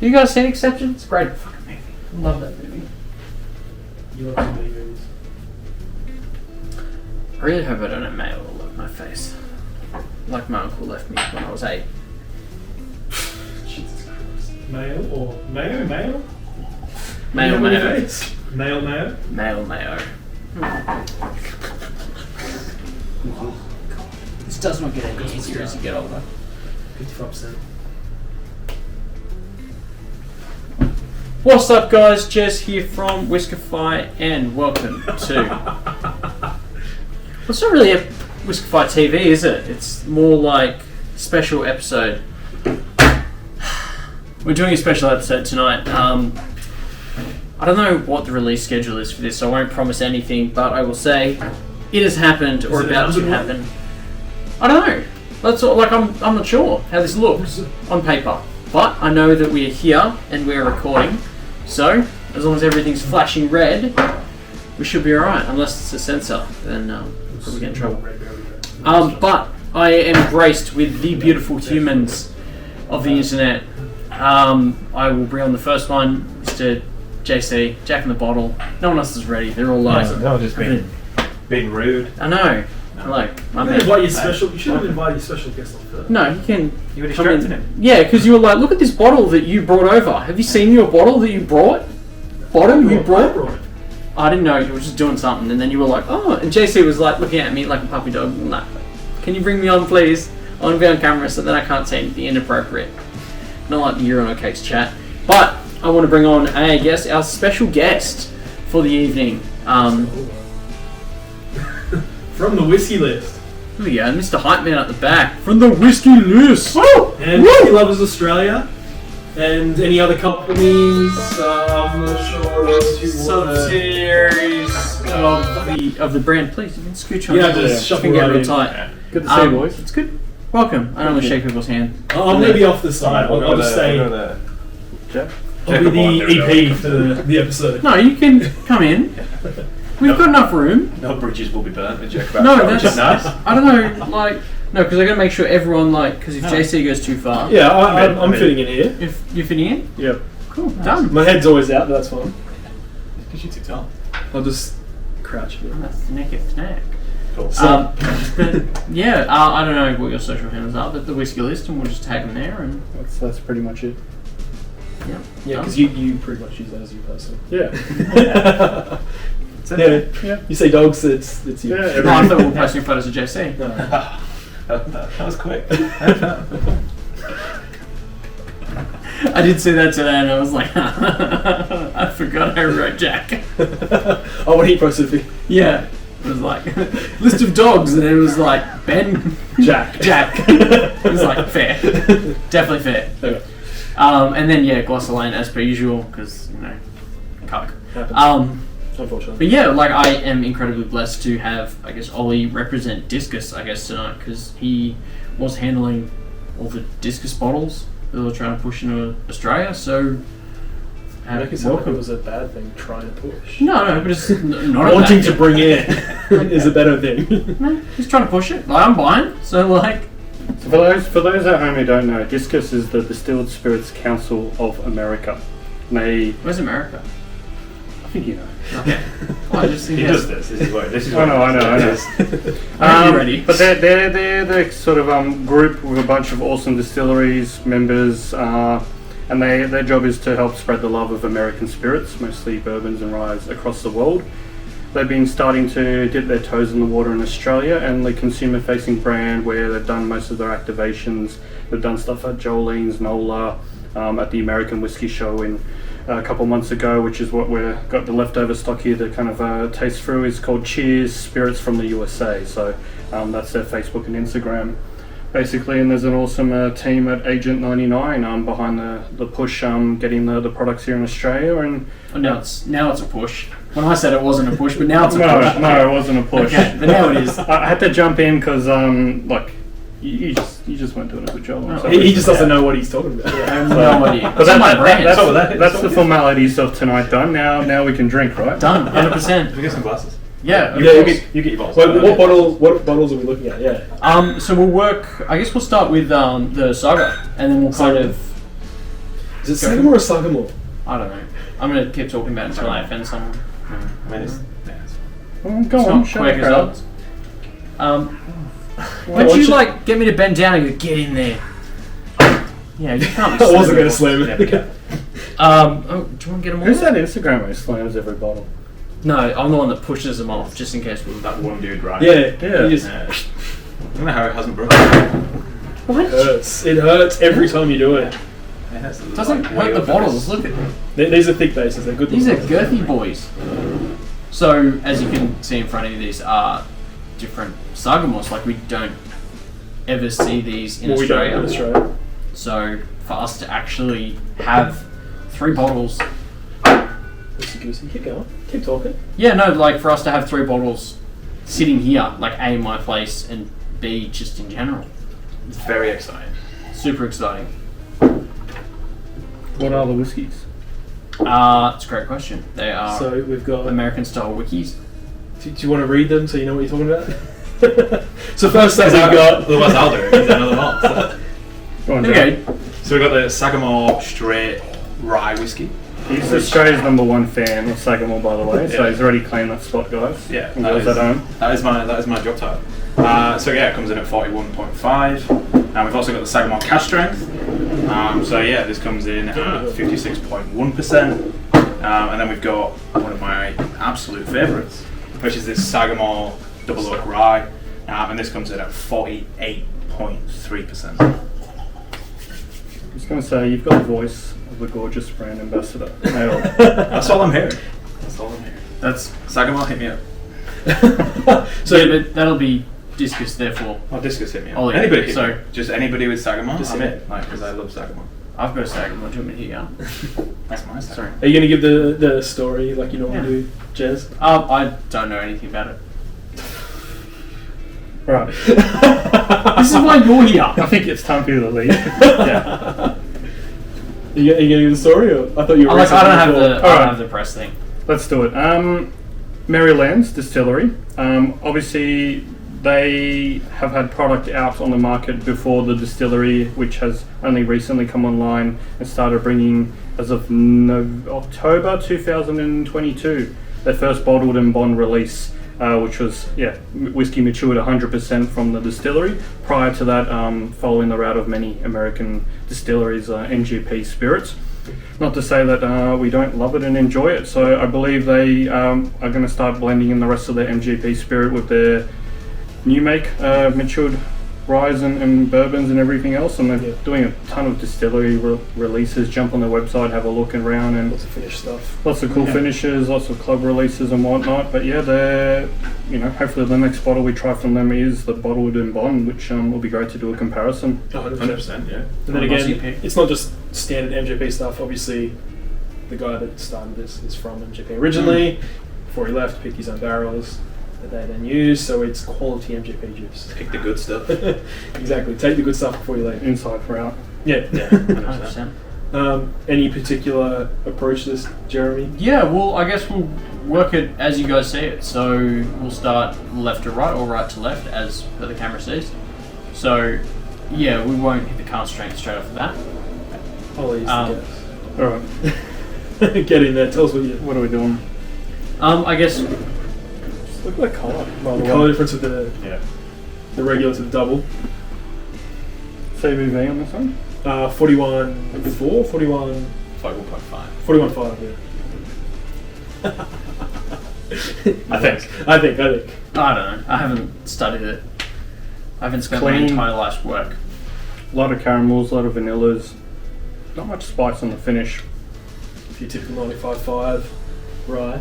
You guys seen Exception? It's a great fucking movie. I love that movie. You love so many movies. I really hope I don't have mail all over my face. Like my uncle left me when I was 8. Jesus Christ. Mayo or mayo? Mayo. Mayo. Mayo. Mayo. This does not get any easier as you get older. 55%. What's up, guys? Jez here from Whiskefy, and welcome to... Well, it's not really a Whiskefy TV, is it? It's more like a special episode. We're doing a special episode tonight. I don't know what the release schedule is for this, so I won't promise anything, but I will say it has happened or about to happen. I don't know. That's all, like I'm not sure how this looks on paper, but I know that we are here and we're recording. So as long as everything's flashing red, we should be alright. Unless it's a sensor, then we'll probably get in trouble. But I am graced with the beautiful humans of the internet. I will bring on the first one, Mr. JC, Jack in the Bottle. No one else is ready. They're all like, no, just being rude. I know. Like, you should have invited your special guest on first. No, you can. You were distracting him. Yeah, because you were like, look at this bottle that you brought over. Have you seen your bottle that you brought? You brought? I didn't know. You were just doing something, and then you were like, oh. And JC was like looking at me like a puppy dog. Like, can you bring me on, please? I want to be on camera so that I can't say anything inappropriate. Not like the Euro Cakes chat. But I want to bring on, I guess, our special guest for the evening. From the Whiskey List. Here we go, Mr. Hype Man at the back. From the Whiskey List! Woo! And Whiskey Lovers Australia. And any other companies, I'm not sure what else you want. Subsidiaries of the brand. Please, you can scooch on. Yeah, just shuffle get right real in. tight. Good to see you, boys. It's good. Welcome. I normally shake people's hand. I'm going to be off the side. I'll just stay. Jack? I'll be the EP for the episode. No, you can come in. We've got enough room. No bridges will be burnt. No, that's nice. I don't know, like, no, because I got to make sure everyone, like, because if JC goes too far. Yeah, I'm fitting in here. If you're fitting in? Yep. Cool, done. My head's always out, but that's fine. Because you're too tall. I'll just crouch here. That's neck at neck. Cool. But yeah, I don't know what your social handles are, but the Whiskey List, and we'll just tag them there. And that's pretty much it. Yeah. Yeah, because you pretty much use that as your person. Yeah. Yeah. You say dogs, it's you. Yeah, I thought we were posting photos of JC. No. That was quick. I did see that today, and I was like, I forgot I wrote Jack. Oh, what he posted? Yeah. It was like, list of dogs, and it was like, Ben, Jack. It was like, fair. Definitely fair. Okay. And then, yeah, Gloucester Lane, as per usual, because, you know, coke. Unfortunately. But yeah, like, I am incredibly blessed to have, I guess, Ollie represent Discus, I guess, tonight, because he was handling all the Discus bottles that we were trying to push into Australia, so... Make it sound like it was a bad thing trying to push. No, but it's not wanting to bring in is a better thing. No, he's trying to push it. Like, I'm buying, so like... So for those at home who don't know, Discus is the Distilled Spirits Council of America. Where's America? I think you know. Okay. Well, I just think He does this. This is what I know. I'm ready. But they're the sort of group with a bunch of awesome distilleries, members, and their job is to help spread the love of American spirits, mostly bourbons and ryes, across the world. They've been starting to dip their toes in the water in Australia, and the consumer-facing brand where they've done most of their activations. They've done stuff at Jolene's, NOLA, at the American Whiskey Show in a couple months ago, which is what we've got the leftover stock here to kind of taste through. Is called Cheers Spirits from the USA. So that's their Facebook and Instagram, basically. And there's an awesome team at Agent 99 behind the push, getting the products here in Australia. And now it's a push. When I said it wasn't a push, but now it's a push. No, it wasn't a push. Okay, but now it is. I had to jump in because you just weren't doing a good job. No. He just doesn't know what he's talking about. I have no idea. But That's that's the formalities of tonight done. Now we can drink, right? done, 100%. We get some glasses. Yeah. You get your bottles. What bottles are we looking at? Yeah. So we'll work. I guess we'll start with the Saga, and then we'll kind of. Is it Sagamore or Sagamore? I don't know. I'm going to keep talking about it until I offend someone. I mean, it's Go It's on, not show quick the as crowd. odds. Why'd you like get me to bend down and go, get in there? Yeah, you can't be I wasn't going to slamming. slam it. yeah. Oh, do you want to get them all? Who's that Instagram who slams every bottle? No, I'm the one that pushes them off, just in case we... That one dude, right? Yeah. You just, Yeah. I don't know how it hasn't broken. What? It hurts. It hurts every time you do it. It doesn't hurt the bottles, look at them. These are thick bases. They're good. These are bottles. girthy boys. So, as you can see in front of you, these are different Sagamores. Like, we don't ever see these in Well, we Australia. don't in Australia. So, for us to actually have 3 bottles... Loosey goosey. Keep going. Keep talking. Yeah, no, like, for us to have 3 bottles sitting here, like, A, in my place, and B, just in general. It's very exciting. Super exciting. What are the whiskies? It's a great question. They are So we've got. American-style wikis. Do you want to read them so you know what you're talking about? So first up we've got. Otherwise I'll do it. It's another one. So. Go on, Okay. So we've got the Sagamore straight rye whiskey. He's Australia's #1 fan of Sagamore, by the way, so Yeah. he's already claimed that spot, guys. Yeah, And girls at home. that is my job title. So yeah, it comes in at 41.5. And we've also got the Sagamore cash strength. So yeah, this comes in at 56.1%. And then we've got one of my absolute favourites, which is this Sagamore double oak rye. And this comes in at 48.3%. I was going to say, you've got the voice of the gorgeous brand ambassador. Nailed it. That's all I'm hearing. That's Sagamore, hit me up. So yeah, but that'll be Discus, therefore. Oh, Discus hit me up. Ollie, Anybody hit so- me. Just anybody with Sagamore, Just I'm hit in. Like, because I love Sagamore. I've got a Sagamore. Do you want me to hear? That's my style. Sorry. Are you going to give the story like you normally do, Jez? I don't know anything about it. Right. This is why you're here. I think it's time for you to leave. Yeah. Are you going to give the story? Or? I thought you were. I don't have researching the before. I don't Alright. have the press thing. Let's do it. Maryland's Distillery. Obviously, they have had product out on the market before the distillery, which has only recently come online and started bringing, as of October 2022, their first bottled and bond release, which was whiskey matured 100% from the distillery. Prior to that, following the route of many American distilleries, MGP spirits. Not to say that we don't love it and enjoy it. So I believe they are going to start blending in the rest of their MGP spirit with their new make matured ryes and bourbons and everything else. And they're doing a ton of distillery releases. Jump on their website, have a look around, and Lots of finished stuff. lots of cool finishes, lots of club releases and whatnot. But yeah, they're, hopefully the next bottle we try from them is the bottled and bond, which will be great to do a comparison. 100%, yeah. And then Aussie again, pick. it's not just standard MGP stuff. Obviously, the guy that started this is from MGP originally. Before he left, picked his own barrels that they then used. So it's quality MGP juice. Pick the good stuff. Exactly. Take the good stuff before you leave. Inside for out. Yeah. Yeah, 100%. 100%. Any particular approach to this, Jeremy? Yeah, well, I guess we'll work it as you guys see it. So we'll start left to right or right to left, as per the camera says. So, yeah, we won't hit the cast strength straight off the bat. Ollie is the Alright, guest. Get in there. Tell us what are we doing? I guess Look at the colour. the colour difference of the Yeah. regular to the double. CBV on this one? 41.4, 41, 51.5. 41.5, yeah. I think. I think. I don't know. I haven't studied it. I haven't spent my Clean. entire life's work. A lot of caramels, a lot of vanillas. Not much spice on the finish. Your typical 95.5, right?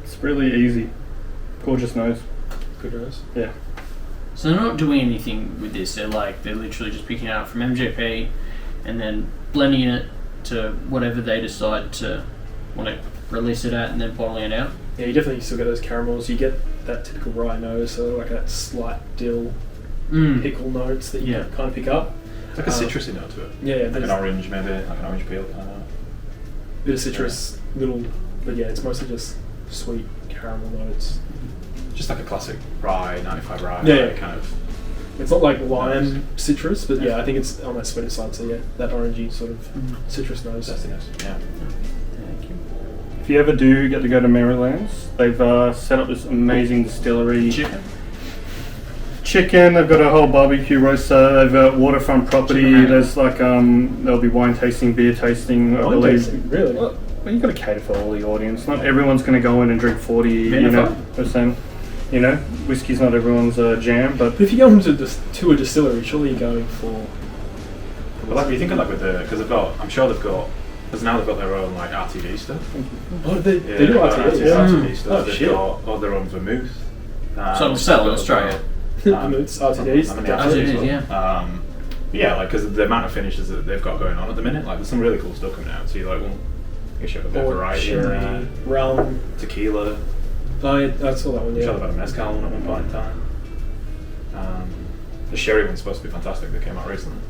It's really easy. Gorgeous nose. Good nose. Yeah. So they're not doing anything with this. They're literally just picking it out from MGP and then blending it to whatever they decide to want to release it at and then bottling it out. Yeah, you definitely still get those caramels. You get that typical rye nose, so like that slight dill, pickle notes that you Yeah. can kind of pick up. It's like a citrusy note to it. Yeah, Like an there's orange, maybe, like an orange peel. I don't know. bit of citrus, little, but yeah, it's mostly just sweet caramel notes. Just like a classic rye, 95 rye, Yeah, like yeah. kind of It's not like lime citrus, but yeah, I think it's on that sweeter side. So yeah, that orangey sort of citrus nose. That's the nose. Yeah. Thank you. If you ever do get to go to Merrylands, they've set up this amazing distillery. Chicken, they've got a whole barbecue roaster, they've got waterfront property, there's like, there'll be wine tasting, beer tasting, I Wine believe. tasting, really? Well, you've got to cater for all the audience. Not everyone's going to go in and drink 40, you know, percent. You know, whiskey's not everyone's jam, but But if you go into to a distillery, surely you're going for. But like, you think of like with the, because they've got, I'm sure they've got, because now they've got their own like RTD stuff. Oh, they Yeah, do they've got RTD. RTD Yeah. stuff. Oh They've shit. got all their own vermouth. So it'll sell in Australia. Vermouths, RTDs. I mean, definitely. yeah. Yeah, like because the amount of finishes that they've got going on at the minute, like there's some really cool stuff coming out. So you're like, well, I guess you have a bit of variety in Cherry, there. rum. Tequila. Oh, yeah, I saw that one. I'm sure Yeah. they've had a mezcal one at one point in time. The sherry one's supposed to be fantastic that came out recently.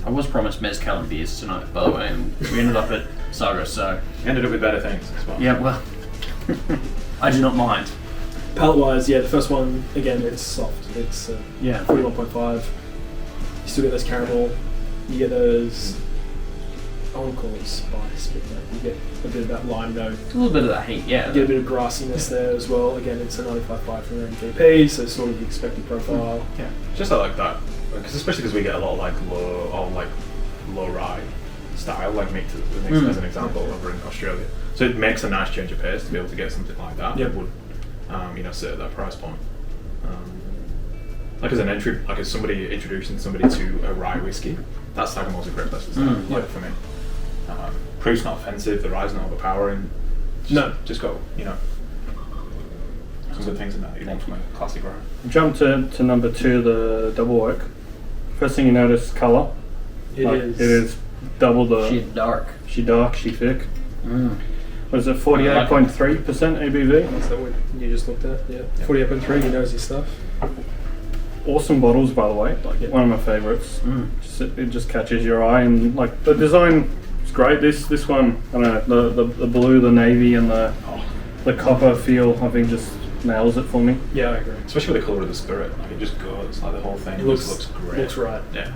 I was promised mezcal and beers tonight, by the way, and we ended up at Saga, so... Ended up with better things as well. Yeah, well... I do not mind. Palate-wise, yeah, the first one, again, it's soft. It's Yeah. 41.5. You still get those caramel. You get those... I won't call it spice, but you get a bit of that lime note. A little bit of that heat, yeah. You get a bit of grassiness there as well. Again, it's a 95.5 from MGP, so sort of the expected profile. Yeah, just I like that, because especially because we get a lot of like low rye style, like mixed as an example over in Australia. So it makes a nice change of pace to be able to get something like that. Yep. That would, sit at that price point. Like as an entry, like as somebody introducing somebody to a rye whiskey, that Sagamore's a great place to start. Like for me, proof's not offensive, the rye's not overpowering. Just got some good things in there. You want from a classic rye. jump to number 2, the double oak. First thing you notice, colour. It is. It is double the... She dark. She dark, she thick. Mm. What is it, 48.3% ABV? That's that what you just looked at? Yeah. 48.3, he knows his stuff. Awesome bottles, by the way. Like one of my favourites. It just catches your eye, and like the design is great. This one, I don't know, the blue, the navy, and the copper feel, I think just nails it for me. Yeah, I agree. Especially with the colour of the spirit, like it just goes, like the whole thing It looks looks great. Looks right. Yeah.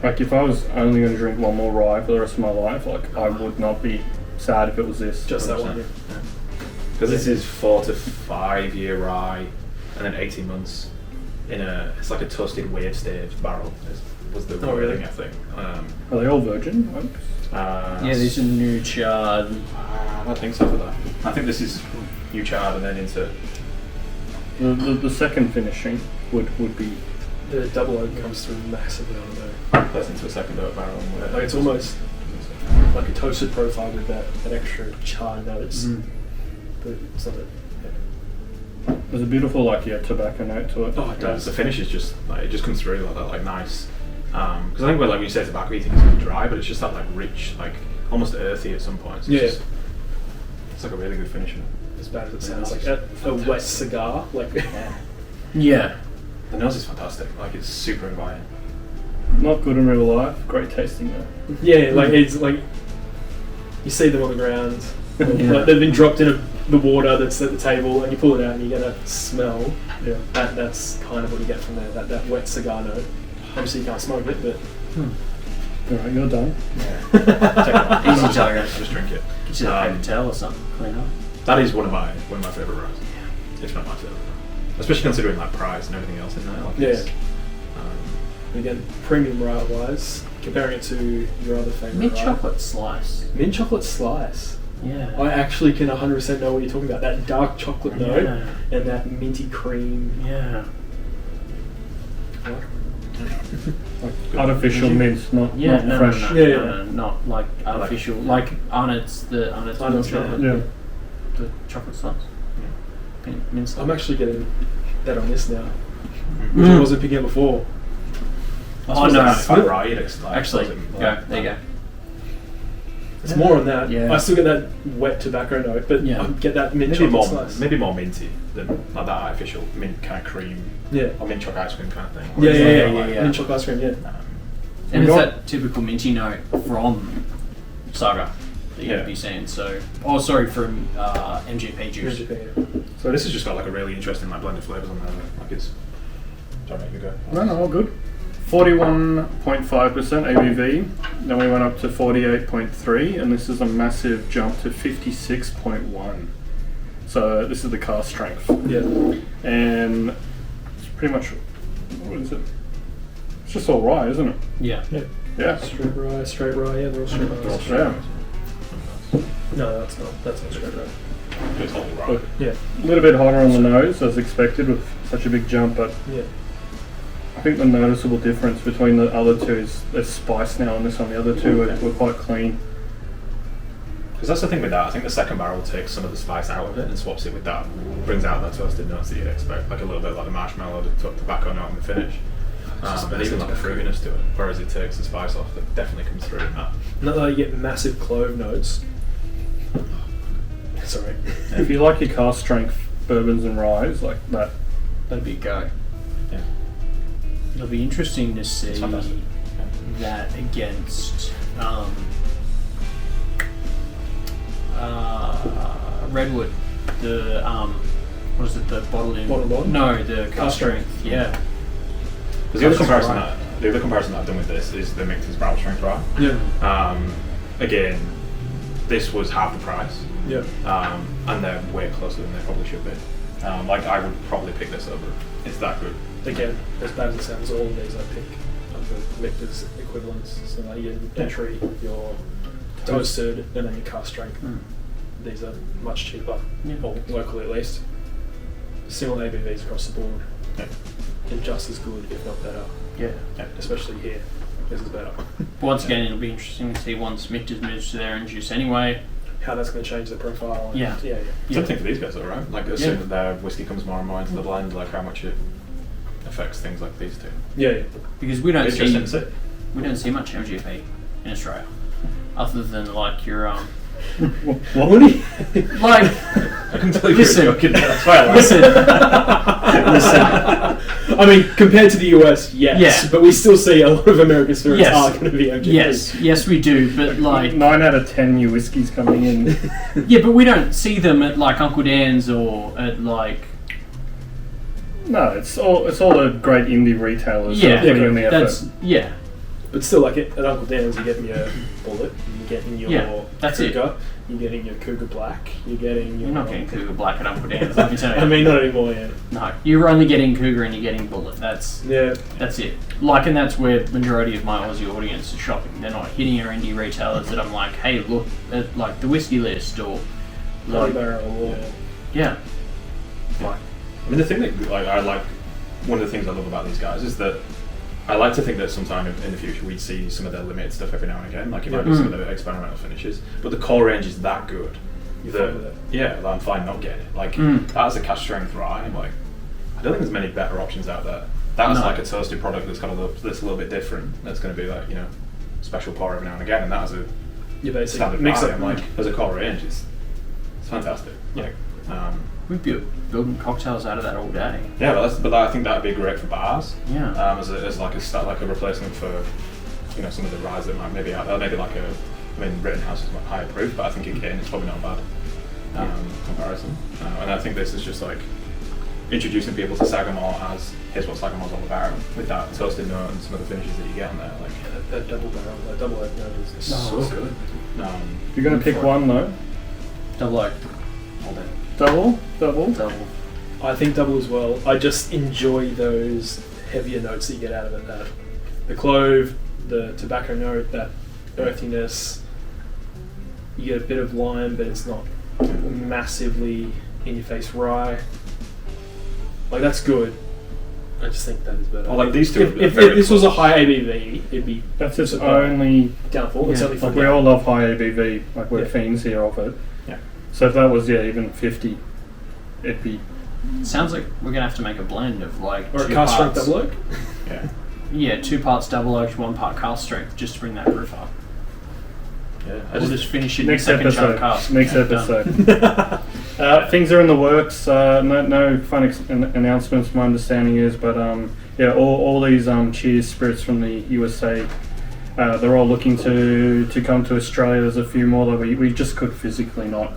Like if I was only going to drink one more rye for the rest of my life, like I would not be sad if it was this. Just that 100%. one. Yeah. Because this is 4 to 5 year rye, and then 18 months in it's like a toasted wave stage barrel. Was the really? thing I think. Are they all virgin oaks? Yeah, these are new charred. I don't think so for that. I think this is new charred and then into. The second finishing would be... The double oak comes through massively on the Plus into a second oak barrel. like it's almost like a toasted profile with that extra char notes. But it's not There's a beautiful tobacco note to it. Oh, it does. The finish is just like it just comes through like that, like nice. Because I think when you say tobacco, you think it's really dry, but it's just that like rich, like almost earthy at some points. It's it's like a really good finish. As bad as it sounds, like a wet cigar. Like Yeah. The nose is fantastic. Like it's super inviting. Not good in real life, great tasting though. yeah, like it's like you see them on the ground. Yeah. Like they've been dropped in the water that's at the table, and you pull it out and you get a smell. Yeah. That's kind of what you get from there. That wet cigar note. Obviously you can't smoke it, but Alright, you're done. Yeah. Easy target. Just drink it. Get you a paper towel or something. Clean up. That is one of my favourite ryes. If not my favourite. Especially considering like price and everything else in there. Like Yeah. it's, again, premium rye wise, comparing it to your other favourite Mint rye. chocolate slice. Mint chocolate slice. Yeah. I actually can 100% know what you're talking about. That dark chocolate note Yeah. and that minty cream. Yeah. Artificial mint, not Yeah, no, fresh. no, no, Yeah, no, yeah. no, not like artificial, like Arnott's milk Arnott's chocolate, Yeah. the chocolate slice. Mint slice. I'm actually getting that on this now, which I wasn't picking up before. Oh no, if I rye it, it's like, actually, like, there you go. It's more on that. Yeah. I still get that wet tobacco note, but Yeah. I get that mint maybe chocolate more, slice. maybe more minty than like that artificial mint kind of cream Yeah. or mint chocolate ice cream kind of thing. Yeah, Where yeah, it's yeah, like, yeah, like, Mint chocolate ice cream, yeah. And We it's got- that typical minty note from Saga that you'd Yeah. be seeing. So, from MGP juice. Japan. So this has just got like a really interesting like blend of flavours on there. Like it's Sorry, you go. No, all good. 41.5% ABV. Then we went up to 48.3, and this is a massive jump to 56.1. So this is the cask strength. Yeah. And it's pretty much, what is it? It's just all rye, isn't it? Yeah. Yeah. Straight rye, yeah, they're all straight rye. Yeah. No, that's not straight rye. It's all right. But Yeah. a little bit hotter on the nose as expected with such a big jump, but Yeah. I think the noticeable difference between the other two is there's spice now on this one. The other two were quite clean. Because that's the thing with that. I think the second barrel takes some of the spice out of it and swaps it with that. Brings out that toasted notes that you'd expect, like a little bit like the marshmallow, the tobacco note in the finish. And even like a fruitiness to it. Whereas it takes the spice off that definitely comes through in that. Not that you get massive clove notes. Sorry. If you like your cask strength bourbons and ryes like that, that'd be a go. Yeah. It'll be interesting to see It's fantastic. that against Redwood. The what is it? The bottled in? Bottled? No, the cask strength. Yeah. Because the other That's comparison right. that I've done with this is the Michter's barrel strength rye. Yeah. Again, this was half the price. Yeah. And they're way closer than they probably should be. Like I would probably pick this over. It's that good. Again, as bad as it sounds, all of these I pick are the Michter's equivalents. So like your entry, your toasted, and then your cask strength. These are much cheaper, or locally at least. Similar ABVs across the board. Yeah. And just as good, if not better. Yeah. Especially here. This is better. Once again, it'll be interesting to see once Michter's moves to their end juice anyway. How that's going to change the profile. And Yeah. Yeah. Same thing for these guys though, right? Like as soon as their whiskey comes more and more into the blend, like how much it affects things like these two. Yeah. Because we don't Interesting to see. see much MGP in Australia, other than like your What would he? like I can tell you Listen. you're joking. That's why I like listen. I mean, compared to the US, yes. Yeah. But we still see a lot of American spirits Yes. are going to be MGP. Yes, we do, but like 9 out of 10 new whiskies coming in. yeah, but we don't see them at like Uncle Dan's or at like No, it's all the great indie retailers that are putting in the effort. that's yeah. But still, like at Uncle Dan's, you're getting your Bullet, you're getting your Yeah, that's it. Cougar, you're getting your Cougar Black, you're getting your... You're not getting Cougar Black at Uncle Dan's, let me tell you. I mean, not anymore, yeah. No, you're only getting Cougar and you're getting Bullet. That's Yeah. it. Like, and that's where the majority of my Aussie audience is shopping. They're not hitting your indie retailers that I'm like, hey, look at like the Whiskey List or Bloody like Barrel or... yeah. I mean, the thing that like I like, one of the things I love about these guys is that I like to think that sometime in the future we'd see some of their limited stuff every now and again, like you might do some of the experimental finishes, but the core range is that good. You're that, fine with it. Yeah, that I'm fine not getting it. Like that is a cask strength rye. Like I don't think there's many better options out there. That's No. like a toasted product that's kind of that's a little bit different. That's going to be like special pour every now and again, and that is a Your basic standard mix rye. up. And like as a core range, it's fantastic. Yeah. Like, We'd be building cocktails out of that all day. yeah, but I think that'd be great for bars. Yeah. As like a replacement for some of the ryes that might maybe out there. Maybe like Rittenhouse is higher proof, but I think again it's probably not a bad comparison. And I think this is just like introducing people to Sagamore as here's what Sagamore's all about, with that toasted note and some of the finishes that you get on there. Like That double barrel, that double oak note is so good. If you're going to pick one though, Double oak. All day. double. Double. I think double as well. I just enjoy those heavier notes that you get out of it. That the clove, the tobacco note, that earthiness. You get a bit of lime, but it's not massively in your face rye. Like that's good. I just think that is better. Oh, like these two are If very this was a close. high ABV, it'd be That's its superb. only. Downfall. It's Yeah, only Like for we all love high ABV, like we're Yeah. fiends here of it. Yeah. So if that was even 50, it'd be. Sounds like we're gonna have to make a blend of like or a two cask strength parts. double oak. Yeah. Yeah, 2 parts double oak, 1 part cask strength, just to bring that proof up. Yeah. We'll just finish it Next in the second episode. chunk cask. Next Done. episode. Things are in the works. No fun announcements. My understanding is, but all these Cheers spirits from the USA, they're all looking to come to Australia. There's a few more that we just could physically not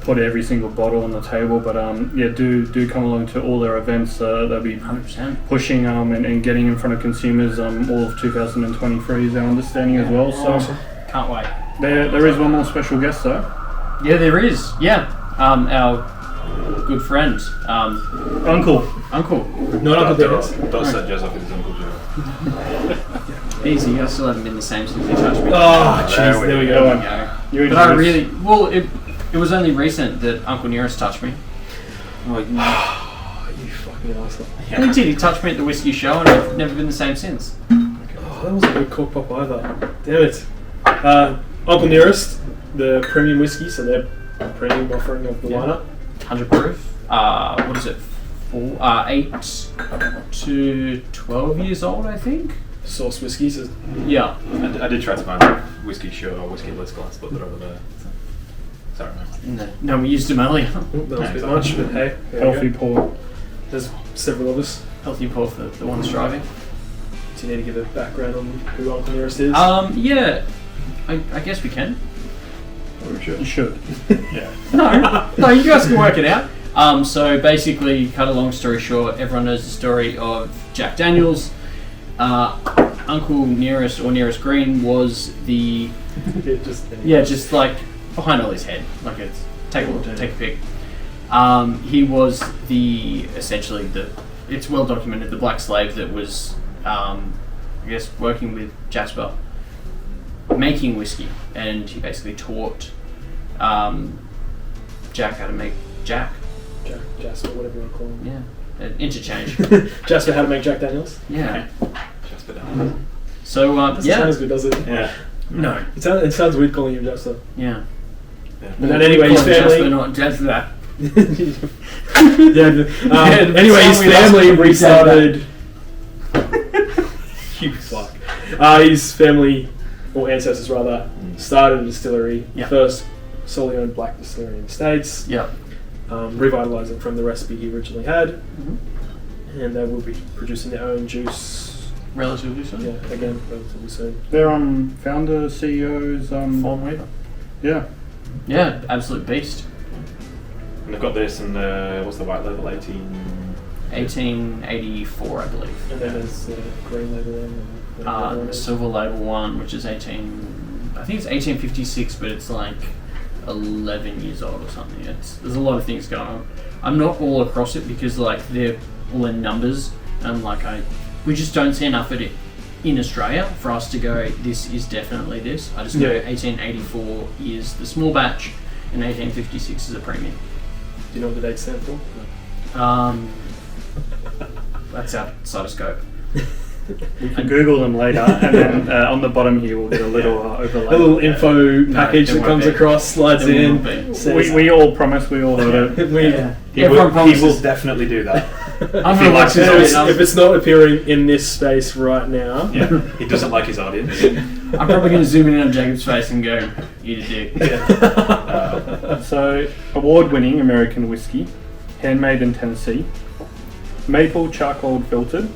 put every single bottle on the table, but yeah, do come along to all their events. They'll be 100%. pushing and getting in front of consumers all of 2023 is our understanding as well. So Awesome. Can't wait. there is one more special guest though. Yeah, there is. Yeah. Our good friend, Uncle. Not Uncle Dennis. Don't set Jez up with his Uncle Joe. Easy. I still haven't been the same since he touched me. Oh, jeez, there we go. You But I really, well, it was only recent that Uncle Nearest touched me. Oh, you fucking asshole. And he did. He touched me at the whiskey show, and I've never been the same since. Oh, that wasn't a good cork pop either. Damn it. Uncle Nearest, the premium whiskey, so they're premium offering of the lineup. 100 proof. What is it? 8 to 12 years old, I think. Source whiskies. Yeah. I did try to find a whiskey show or whiskey list glass, but they're over there. Sorry, man. No, we used them earlier. That was a bit much, but hey. there we Healthy go. pour. There's several of us. Healthy pour for the ones driving. Do you need to give a background on who Uncle Nearest is? Yeah. I guess we can. You should. Yeah. No, you guys can work it out. So basically, cut a long story short, everyone knows the story of Jack Daniels. Uncle Nearest or Nearest Green was the just like behind Ollie's head. Like it's take a pic. He was it's well documented, the black slave that was I guess working with Jasper making whiskey, and he basically taught Jack how to make Jack. Jasper, whatever you want to call him. Yeah, interchange. Jasper, how to make Jack Daniels? Yeah. Just down. So Doesn't sound as good, does it? Yeah. No. It sounds weird calling him Jasper. Yeah. But then anyway, his Jasper, family. not Jasper. Anyway, his family restarted. You fuck. His family, or ancestors rather, started a distillery. Yeah. First solely owned black distillery in the States. Yeah. Revitalised it from the recipe he originally had. Mm-hmm. And they will be producing their own juice. Relatively soon. Yeah, again, relatively soon. Their founder, CEOs, Fawn Weaver. yeah. Yeah, absolute beast. And they've got this and what's the white label? 1884, I believe. And then there's the green label one. The silver label one, which is I think it's 1856, but it's like 11 years old or something. There's a lot of things going on. I'm not all across it because like they're all in numbers, and like we just don't see enough of it in Australia for us to go, this is definitely this. I just know 1884 is the small batch and 1856 is a premium. Do you know what the dates stand for? That's outside of scope. We can Google them later, and then on the bottom here we'll get a little overlay. A little info package that comes across, slides in. Says, We all promise, we all heard it. He Everyone will promises. definitely do that. I'm gonna watch this. if it's not appearing in this space right now, Yeah. He doesn't like his audience. I'm probably going to zoom in on Jacob's face and go, eat a dick. So, award-winning American whiskey, handmade in Tennessee, maple charcoal filtered.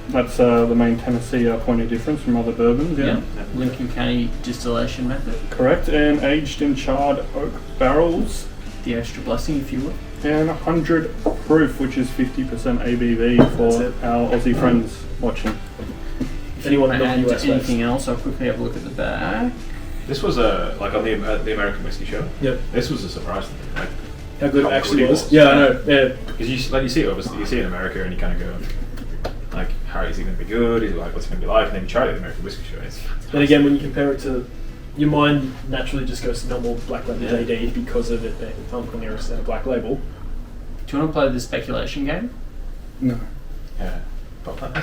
That's the main Tennessee point of difference from other bourbons. Yeah, Lincoln County distillation method. correct. And aged in charred oak barrels, The extra blessing, if you will. and 100 proof, which is 50% ABV for our Aussie friends watching. If you want to not add US anything else, I'll quickly have a look at the back. This was like on the American Whiskey Show. Yep. This was a surprise to me. Like, How good it How actually good it was. was. Yeah, I know. Yeah. because you see it obviously, you see it in America and you kind of go, like, how is he going to be good? Is it like, what's it going to be like? And then you try it at the American Whiskey Show. It's And again, when you compare it to, your mind naturally just goes to normal black label JD because of it being Uncle Nearest and a black label. Do you want to play the speculation game? No. yeah.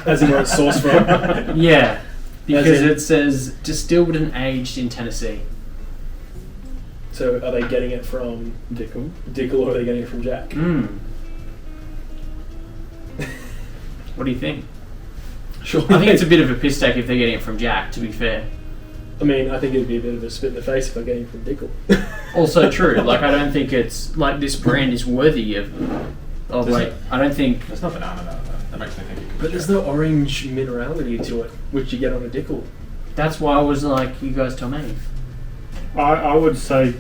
As in where it's sourced from. Yeah. Because As in- it says distilled and aged in Tennessee. So are they getting it from Dickel or are they getting it from Jack? What do you think? Sure. I think it's a bit of a piss take if they're getting it from Jack, to be fair. I mean, I think it'd be a bit of a spit in the face if they're getting it from Dickel. Also true. Like, I don't think it's like this brand is worthy of like. I don't think. There's nothing on about that. That makes me think it could be But there's Jack. no orange minerality to it, which you get on a Dickel. That's why I was like, you guys tell me. I would say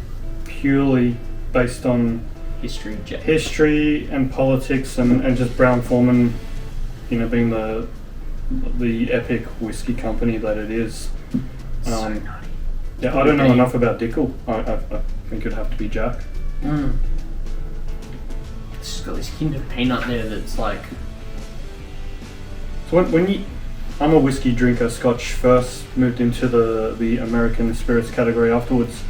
purely based on history and politics and just Brown-Forman, being the epic whiskey company that it is. Yeah, I don't know enough about Dickel. I think it'd have to be Jack. It's just got this hint of peanut there that's like... So I'm a whiskey drinker. Scotch first moved into the American spirits category afterwards.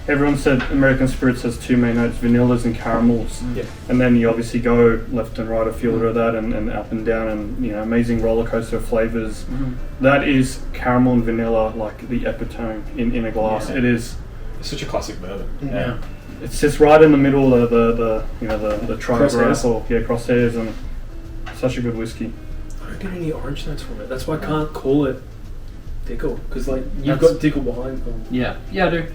Everyone said American spirits has two main notes, vanillas and caramels. Yeah. And then you obviously go left and right a field of that and up and down and amazing roller coaster of flavours. That is caramel and vanilla, like the epitome in a glass. Yeah. It is. It's such a classic bourbon. Yeah. It sits right in the middle of the Crosshairs. Crosshairs, and such a good whiskey. I don't get any orange notes from it. That's why I can't call it Dickel, because you've That's- got Dickel behind them. Yeah, I do.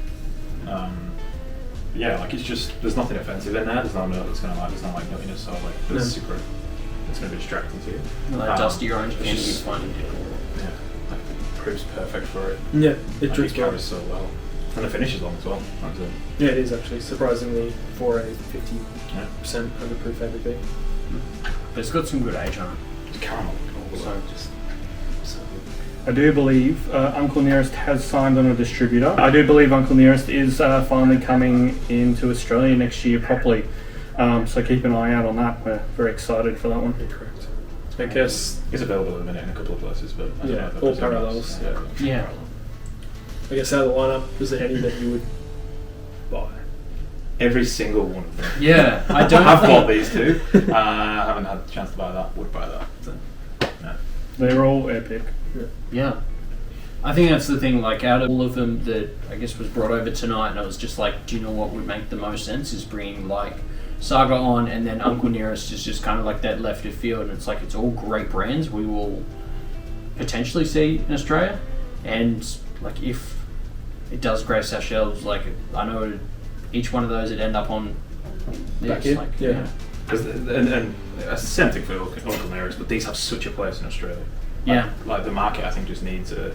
Yeah, like it's just there's nothing offensive in there. There's no note that's gonna there's no nuttiness, so it's super. It's gonna be distracting to you. Like dusty orange it's candy just- is finding Dickel. Yeah, like proves perfect for it. Yeah, it Like, drinks it carries so well, and the finish is long as well. Like the- Yeah, it is actually, surprisingly, for a 50% underproof ABV. But it's got some good age on it. It's caramel. Also, just so good. I do believe Uncle Nearest has signed on a distributor. I do believe Uncle Nearest is finally coming into Australia next year properly. So keep an eye out on that. We're very excited for that one. Correct. I guess, It's available at the minute in a couple of places, but I don't Yeah, know if all there's anyone parallels, else. Yeah. I guess out of the lineup, is there any that you would buy? Every single one of them. Yeah, I don't I've bought think... these two. I haven't had the chance to buy that. Would buy that. So, yeah. They're all epic. Yeah. I think that's the thing, like out of all of them that I guess was brought over tonight, and I was just like, do you know what would make the most sense is bringing like Saga on, and then Uncle Nearest is just kind of like that left of field, and it's like it's all great brands we will potentially see in Australia, and like if it does grace our shelves, like I know each one of those would end up on Back this, here? like Yeah. And it's the same thing for Uncle Nearest, but these have such a place in Australia. Yeah. Like the market, I think, just needs a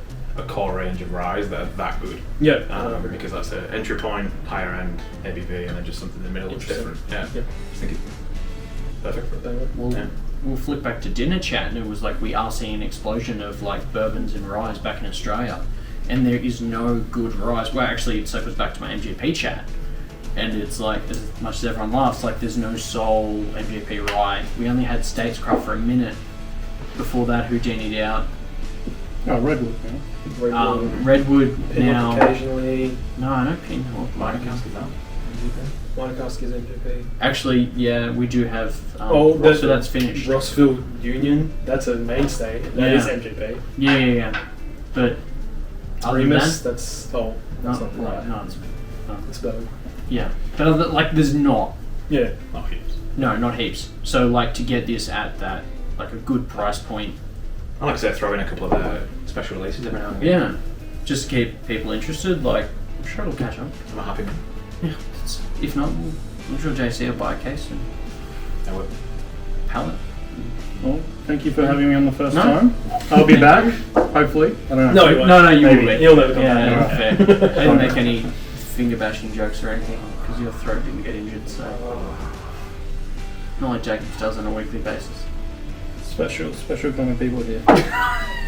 core range of ryes that are that good. Yeah. Because that's an entry point, higher end ABV, and then just something in the middle that's Interesting. different. Yeah. Yep. I think it's perfect for it. We'll, Yeah. we'll flip back to dinner chat, and it was like we are seeing an explosion of like bourbons and ryes back in Australia, and there is no good ryes. Well, actually, it circles back to my MGP chat, and it's like as much as everyone laughs, like there's no soul MGP rye. We only had Statescraft for a minute. Before that, Houdini'd out. Oh, Redwood now. Redwood Pinhook now. occasionally. No, I know Pinhook. Minor Cask is that. Minor Cask is MGP. Actually, yeah, we do have. That's so that's finished. Rossville Union, that's a mainstay. That is Yeah. MGP. Yeah. But other than Remus, that, that's no, not right. no, It's better. yeah. But like, there's not. Yeah. Not heaps. No, not heaps. So like to get this at that like a good price point. I like to say throw in a couple of special releases every now and again. Yeah. Just to keep people interested. Like I'm sure it'll catch on. I'm a happy man. Yeah. If not, I'm sure JC will buy a case and I will. pallet. Well, thank you for having me on the first No. time. I'll be back, hopefully. I don't know. No, you won't. No, you Maybe. will be. You'll never come Yeah, back. fair. I didn't make any finger bashing jokes or anything because your throat didn't get injured. So not like Jacobs does on a weekly basis. Special kind of people here.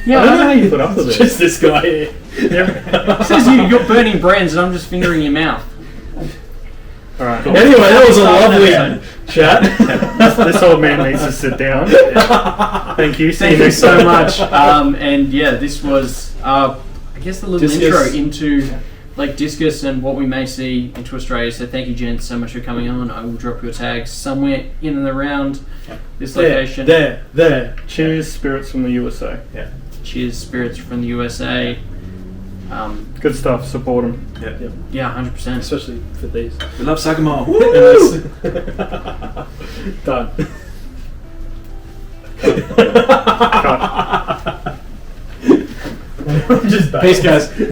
Yeah, I don't know how you put up with It's it. just this guy here. It says you got burning brands, and I'm just fingering your mouth. All right. Anyway, that was a lovely chat. This old man needs to sit down. Thank you. See Thank you you next so time. much. And yeah, this was I guess the little Discus. intro into like Discus and what we may see into Australia. So thank you, gents, so much for coming on. I will drop your tags somewhere in and around this location. There. Cheers, spirits from the USA. Yeah. Cheers, spirits from the USA. Good stuff. Support them. Yeah. Yeah, 100%. Especially for these. We love Sagamore. Done. Cut. Just peace, guys.